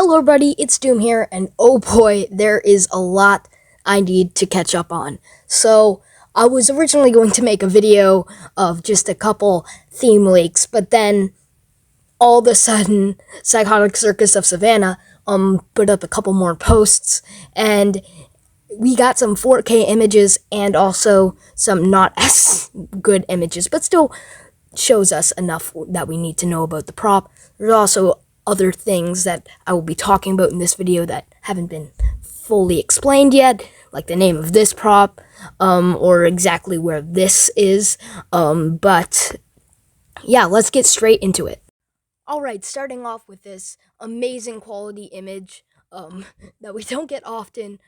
Hello everybody, it's Doom here, and oh boy, there is a lot I need to catch up on. So, I was originally going to make a video of just a couple theme leaks, but then all of a sudden, Psychotic Circus of Savannah put up a couple more posts, and we got some 4K images and also some not as good images, but still shows us enough that we need to know about the prop. There's also other things that I will be talking about in this video that haven't been fully explained yet, like the name of this prop, or exactly where this is, but yeah, let's get straight into it. Alright, starting off with this amazing quality image, that we don't get often,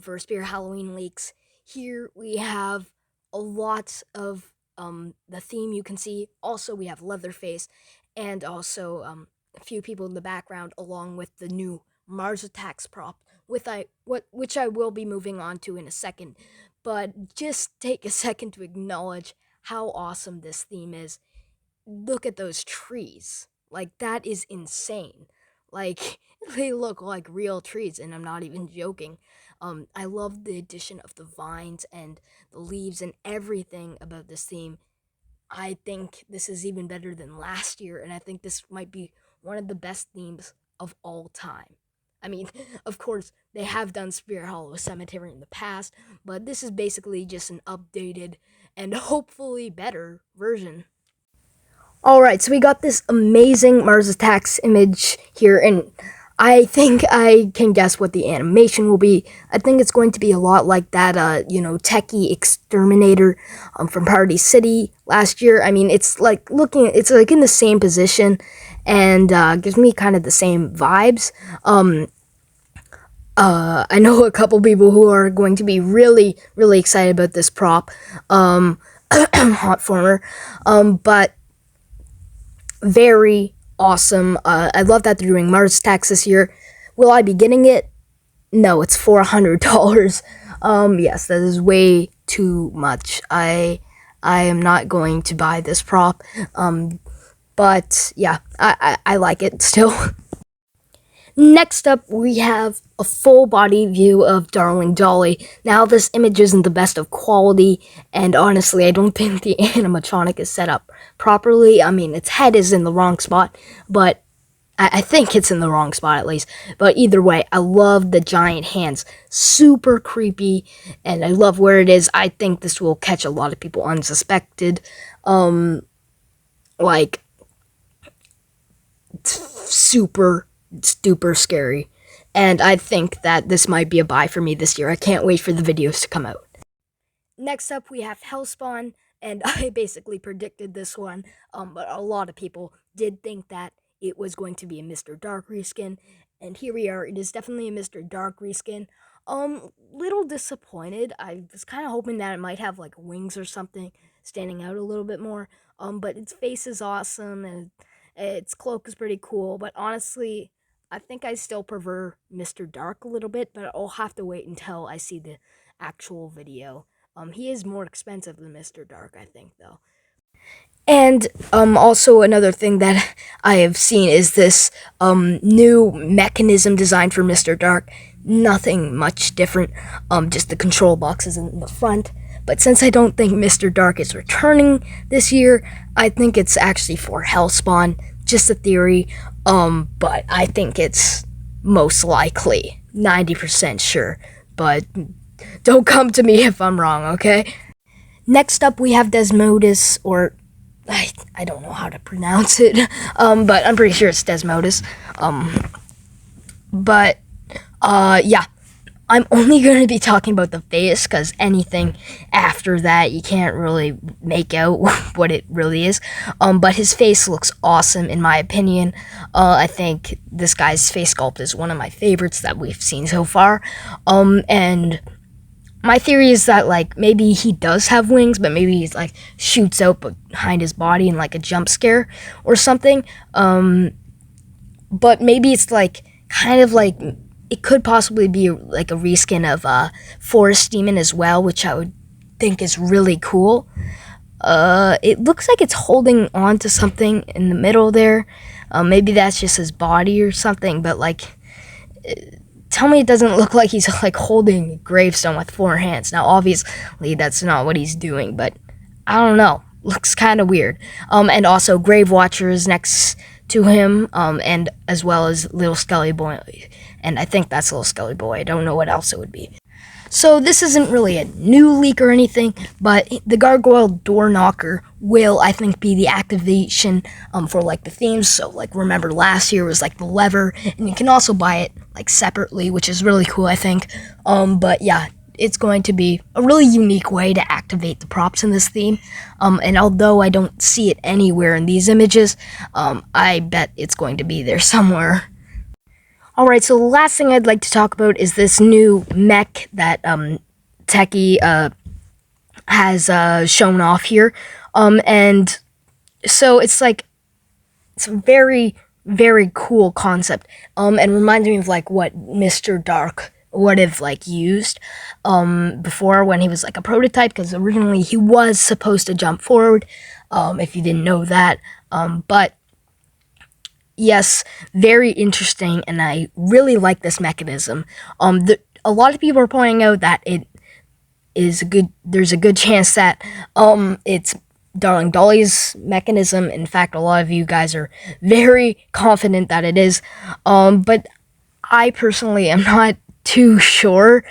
for Spirit Halloween leaks. Here we have a lot of, the theme you can see. Also, we have Leatherface, and also, a few people in the background, along with the new Mars Attacks prop, which I will be moving on to in a second. But just take a second to acknowledge how awesome this theme is. Look at those trees. Like, that is insane. Like, they look like real trees, and I'm not even joking. I love the addition of the vines and the leaves and everything about this theme. I think this is even better than last year, and I think this might be one of the best themes of all time. I mean, of course, they have done Spirit Hollow Cemetery in the past, but this is basically just an updated and hopefully better version. Alright, so we got this amazing Mars Attacks image here, and I think I can guess what the animation will be. I think it's going to be a lot like that, techie exterminator from Party City last year. I mean, it's like in the same position, and gives me kind of the same vibes. I know a couple people who are going to be really, really excited about this prop, Hot Former, but very awesome. I love that they're doing Mars Attacks this year. Will I be getting it? No, it's $400. Yes, that is way too much. I am not going to buy this prop. But yeah, I like it still. Next up, we have a full body view of Darwin Dolly. Now, this image isn't the best of quality, and honestly, I don't think the animatronic is set up properly. I mean, its head is in the wrong spot, but I think it's in the wrong spot at least. But either way, I love the giant hands. Super creepy, and I love where it is. I think this will catch a lot of people unsuspected. Like, super scary, and I think that this might be a buy for me this year. I can't wait for the videos to come out. Next up, we have Hellspawn, and I basically predicted this one, but a lot of people did think that it was going to be a Mr. Dark reskin, and here we are. It is definitely a Mr. Dark reskin. Little disappointed. I was kind of hoping that it might have like wings or something standing out a little bit more, but its face is awesome, and its cloak is pretty cool, but honestly, I think I still prefer Mr. Dark a little bit, but I'll have to wait until I see the actual video. He is more expensive than Mr. Dark, I think, though. And also another thing that I have seen is this new mechanism designed for Mr. Dark. Nothing much different, just the control boxes in the front. But since I don't think Mr. Dark is returning this year, I think it's actually for Hellspawn. Just a theory, but I think it's most likely 90% sure. But don't come to me if I'm wrong, okay? Next up, we have Desmotis, or I don't know how to pronounce it, but I'm pretty sure it's Desmotis. Yeah. I'm only going to be talking about the face, because anything after that, you can't really make out what it really is. But his face looks awesome, in my opinion. I think this guy's face sculpt is one of my favorites that we've seen so far. And my theory is that, like, maybe he does have wings, but maybe he's, like, shoots out behind his body in, like, a jump scare or something. But maybe it's, like, kind of, like, it could possibly be like a reskin of Forest Demon as well, which I would think is really cool. It looks like it's holding on to something in the middle there. Maybe that's just his body or something, but like tell me it doesn't look like he's like holding a gravestone with 4 hands. Now, obviously, that's not what he's doing, but I don't know. Looks kind of weird. And also Grave Watcher is next to him, and as well as Little Skelly Boy. And I think that's Little Skelly Boy. I don't know what else it would be. So this isn't really a new leak or anything, but the Gargoyle Door Knocker will, I think, be the activation for like the themes. So like remember last year was like the lever, and you can also buy it like separately, which is really cool, I think. But yeah, it's going to be a really unique way to activate the props in this theme. And although I don't see it anywhere in these images, I bet it's going to be there somewhere. Alright, so the last thing I'd like to talk about is this new mech that Techie has shown off here. And so it's like, it's a very, very cool concept. And reminds me of like what Mr. Dark would have like used before when he was like a prototype, because originally he was supposed to jump forward, if you didn't know that. But yes, very interesting, and I really like this mechanism. A lot of people are pointing out that there's a good chance that it's Darwin Dolly's mechanism. In fact, a lot of you guys are very confident that it is. But I personally am not too sure,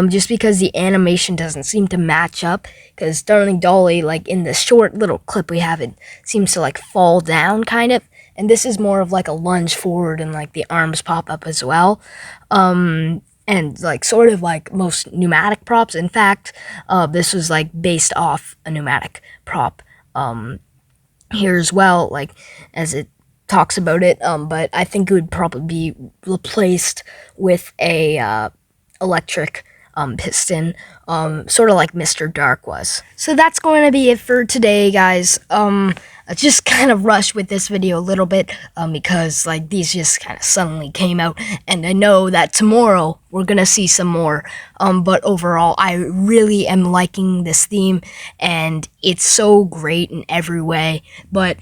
just because the animation doesn't seem to match up, because Darwin Dolly, like in the short little clip we have, it seems to like fall down kind of. And this is more of like a lunge forward, and like the arms pop up as well. And like sort of like most pneumatic props. In fact, this was like based off a pneumatic prop here as well, like as it talks about it. But I think it would probably be replaced with a electric piston, sort of like Mr. Dark was. So that's going to be it for today, guys. I just kind of rushed with this video a little bit, because like these just kind of suddenly came out, and I know that tomorrow we're gonna see some more. But overall, I really am liking this theme, and it's so great in every way. But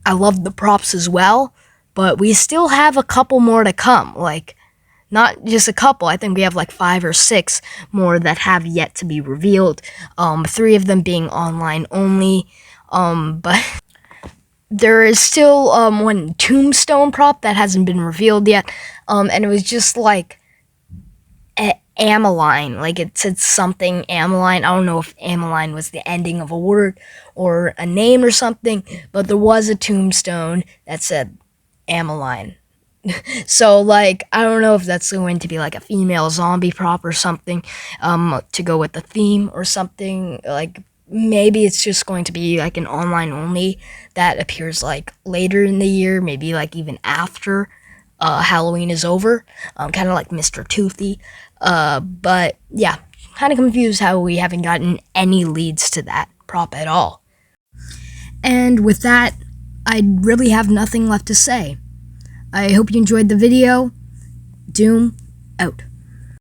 I love the props as well, but we still have a couple more to come. Like, not just a couple, I think we have like 5 or 6 more that have yet to be revealed. 3 of them being online only. But there is still one tombstone prop that hasn't been revealed yet. And it was just like Amaline, like it said something Amaline. I don't know if Amaline was the ending of a word or a name or something, but there was a tombstone that said Amaline. So like, I don't know if that's going to be like a female zombie prop or something, to go with the theme or something. Like maybe it's just going to be like an online only that appears like later in the year, maybe like even after Halloween is over, kind of like Mr. Toothy. But yeah, kind of confused how we haven't gotten any leads to that prop at all. And with that, I really have nothing left to say. I hope you enjoyed the video. Doom, out.